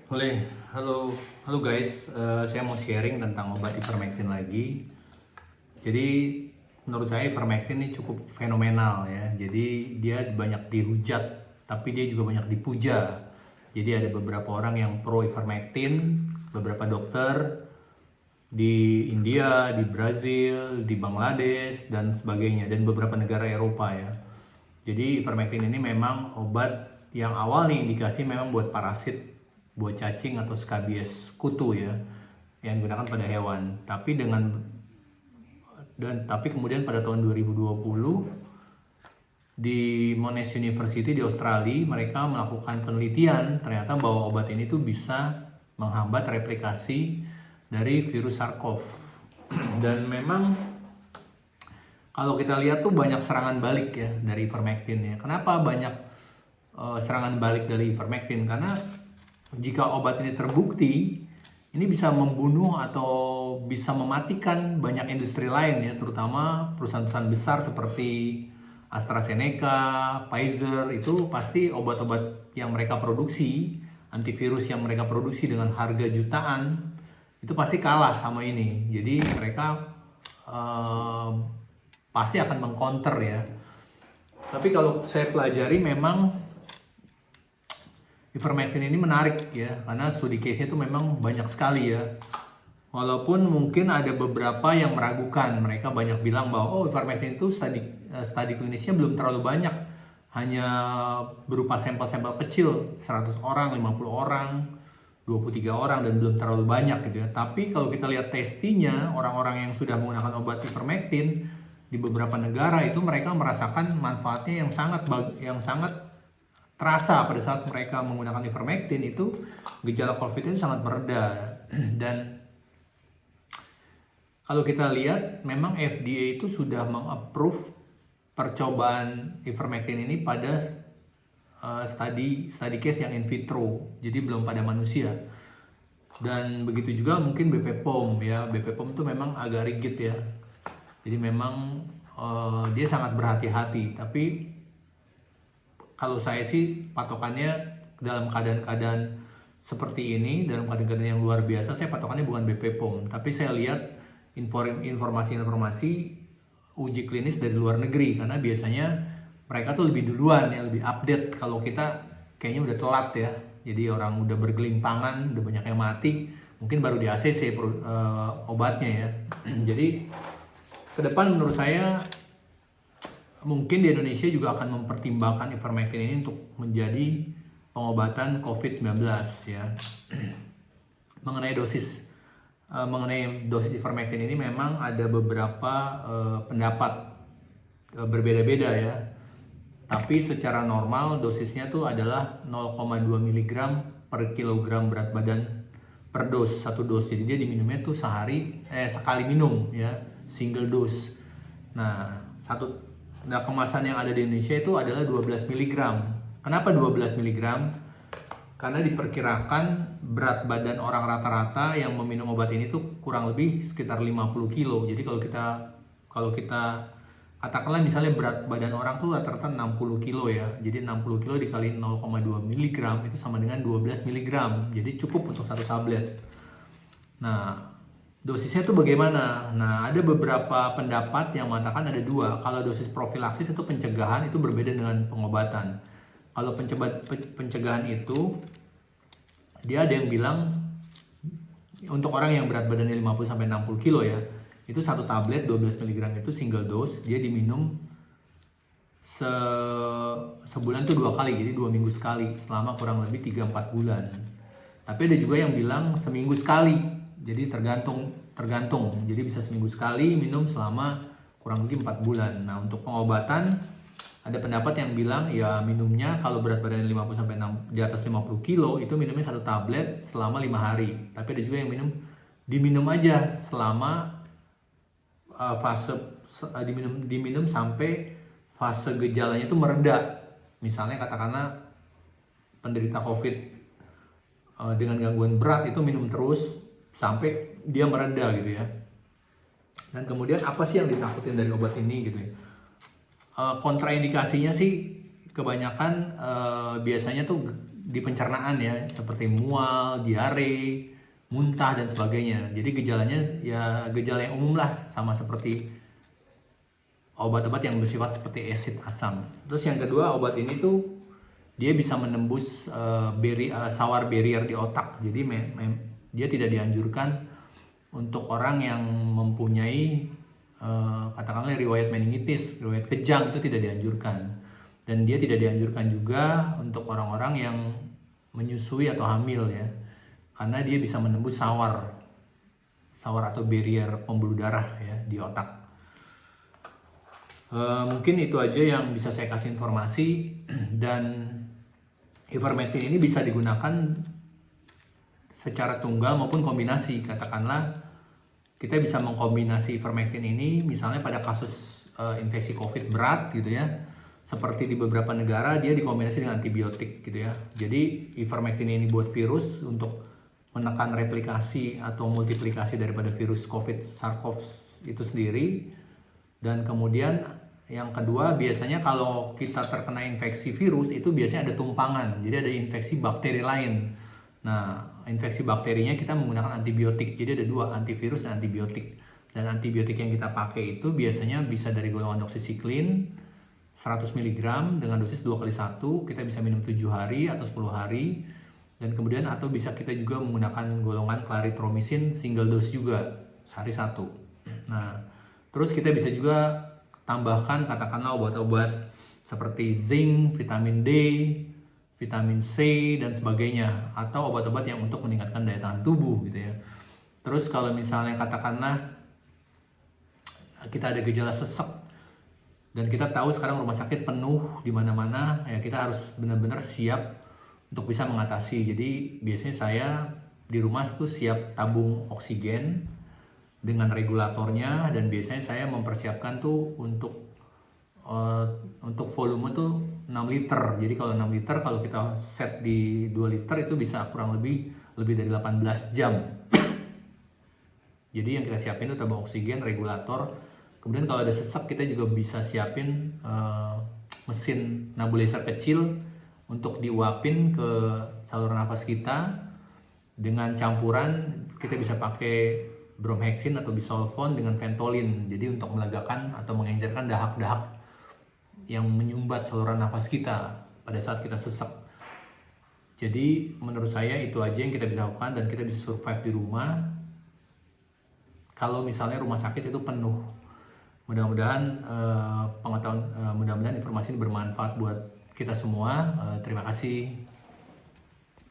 Boleh, halo guys. Saya mau sharing tentang obat ivermectin lagi. Jadi menurut saya ivermectin ini cukup fenomenal ya. Jadi dia banyak dihujat, tapi dia juga banyak dipuja. Jadi ada beberapa orang yang pro ivermectin, beberapa dokter di India, di Brazil, di Bangladesh dan sebagainya, dan beberapa negara Eropa ya. Jadi ivermectin ini memang obat yang awal nih indikasi memang buat parasit, buat cacing atau skabies kutu ya, yang digunakan pada hewan. Tapi kemudian pada tahun 2020 di Monash University di Australia mereka melakukan penelitian, ternyata bahwa obat ini tuh bisa menghambat replikasi dari virus SARS-CoV. Dan memang kalau kita lihat tuh banyak serangan balik ya dari ivermectin ya. Kenapa banyak serangan balik dari ivermectin? Karena jika obat ini terbukti, ini bisa membunuh atau bisa mematikan banyak industri lain ya, terutama perusahaan-perusahaan besar seperti AstraZeneca, Pfizer. Itu pasti obat-obat yang mereka produksi, antivirus yang mereka produksi dengan harga jutaan, itu pasti kalah sama ini. Jadi mereka pasti akan mengcounter ya. Tapi kalau saya pelajari memang ivermectin ini menarik ya, karena studi case-nya itu memang banyak sekali ya. Walaupun mungkin ada beberapa yang meragukan, mereka banyak bilang bahwa ivermectin itu studi klinisnya belum terlalu banyak, hanya berupa sampel-sampel kecil, 100 orang, 50 orang, 23 orang, dan belum terlalu banyak gitu ya. Tapi kalau kita lihat testinya, orang-orang yang sudah menggunakan obat ivermectin di beberapa negara itu mereka merasakan manfaatnya yang sangat terasa pada saat mereka menggunakan ivermectin. Itu gejala COVID itu sangat mereda. Dan kalau kita lihat memang FDA itu sudah mengapprove percobaan ivermectin ini pada study case yang in vitro, jadi belum pada manusia. Dan begitu juga mungkin BP POM ya. BP POM itu memang agak rigid ya, jadi memang dia sangat berhati-hati. Tapi kalau saya sih patokannya dalam keadaan-keadaan seperti ini, dalam keadaan-keadaan yang luar biasa, saya patokannya bukan BP POM, tapi saya lihat informasi-informasi uji klinis dari luar negeri, karena biasanya mereka tuh lebih duluan ya, lebih update. Kalau kita kayaknya udah telat ya, jadi orang udah bergelimpangan, udah banyak yang mati, mungkin baru di ACC obatnya ya. Jadi ke depan menurut saya mungkin di Indonesia juga akan mempertimbangkan ivermectin ini untuk menjadi pengobatan COVID-19 ya. Mengenai dosis ivermectin ini memang ada beberapa pendapat berbeda-beda ya. Tapi secara normal dosisnya tuh adalah 0,2 mg per kilogram berat badan per dos, satu dos. Jadi dia diminumnya tuh sekali minum ya, single dose. Nah, kemasan yang ada di Indonesia itu adalah 12 mg. Kenapa 12 mg? Karena diperkirakan berat badan orang rata-rata yang meminum obat ini tuh kurang lebih sekitar 50 kilo. Jadi kalau kita katakanlah misalnya berat badan orang tuh rata-rata 60 kilo ya. Jadi 60 kilo dikali 0,2 mg itu sama dengan 12 mg. Jadi cukup untuk satu tablet. Nah, dosisnya tuh bagaimana? Nah, ada beberapa pendapat yang mengatakan ada dua. Kalau dosis profilaksis itu pencegahan, itu berbeda dengan pengobatan. Kalau pencegahan itu, dia ada yang bilang untuk orang yang berat badannya 50-60 kilo ya, itu satu tablet 12 mg itu single dose, dia diminum sebulan tuh 2 kali, jadi 2 minggu sekali selama kurang lebih 3-4 bulan. Tapi ada juga yang bilang seminggu sekali, jadi tergantung, jadi bisa seminggu sekali minum selama kurang lebih 4 bulan. Nah, untuk pengobatan ada pendapat yang bilang ya minumnya kalau berat badannya 50 di atas 50 kilo itu minumnya satu tablet selama 5 hari. Tapi ada juga yang diminum aja selama diminum sampai fase gejalanya itu mereda. Misalnya katakanlah penderita COVID dengan gangguan berat itu minum terus sampai dia mereda gitu ya. Dan kemudian apa sih yang ditakutin dari obat ini gitu ya? Kontraindikasinya sih kebanyakan biasanya tuh di pencernaan ya, seperti mual, diare, muntah dan sebagainya. Jadi gejalanya ya gejala yang umum lah, sama seperti obat-obat yang bersifat seperti asid asam. Terus yang kedua, obat ini tuh dia bisa menembus sawar barrier di otak. Jadi dia tidak dianjurkan untuk orang yang mempunyai katakanlah riwayat meningitis, riwayat kejang, itu tidak dianjurkan. Dan dia tidak dianjurkan juga untuk orang-orang yang menyusui atau hamil ya, karena dia bisa menembus sawar atau barrier pembuluh darah ya di otak. Mungkin itu aja yang bisa saya kasih informasi. Dan ivermectin ini bisa digunakan secara tunggal maupun kombinasi. Katakanlah kita bisa mengkombinasi ivermectin ini misalnya pada kasus infeksi COVID berat gitu ya. Seperti di beberapa negara dia dikombinasi dengan antibiotik gitu ya. Jadi ivermectin ini buat virus untuk menekan replikasi atau multiplikasi daripada virus COVID SARS-CoV itu sendiri. Dan kemudian yang kedua, biasanya kalau kita terkena infeksi virus itu biasanya ada tumpangan, jadi ada infeksi bakteri lain. Nah, infeksi bakterinya kita menggunakan antibiotik, jadi ada dua, antivirus dan antibiotik. Dan antibiotik yang kita pakai itu biasanya bisa dari golongan doxycycline 100 mg dengan dosis 2x1, kita bisa minum 7 hari atau 10 hari. Dan kemudian atau bisa kita juga menggunakan golongan clarithromycin single dose juga, sehari 1. Nah, terus kita bisa juga tambahkan katakanlah obat-obat seperti zinc, vitamin D, vitamin C dan sebagainya, atau obat-obat yang untuk meningkatkan daya tahan tubuh gitu ya. Terus kalau misalnya katakanlah kita ada gejala sesek dan kita tahu sekarang rumah sakit penuh di mana-mana, ya kita harus benar-benar siap untuk bisa mengatasi. Jadi biasanya saya di rumah tuh siap tabung oksigen dengan regulatornya, dan biasanya saya mempersiapkan tuh untuk volume tuh 6 liter. Jadi kalau 6 liter, kalau kita set di 2 liter itu bisa kurang lebih dari 18 jam. Jadi yang kita siapin itu tabung oksigen, regulator. Kemudian kalau ada sesak kita juga bisa siapin mesin nebulizer kecil untuk diuapin ke saluran nafas kita. Dengan campuran kita bisa pakai bromhexin atau bisolvon dengan Ventolin, jadi untuk melegakan atau mengencerkan dahak-dahak yang menyumbat saluran nafas kita pada saat kita sesak. Jadi menurut saya itu aja yang kita bisa lakukan dan kita bisa survive di rumah kalau misalnya rumah sakit itu penuh. Mudah-mudahan mudah-mudahan informasi ini bermanfaat buat kita semua. Terima kasih.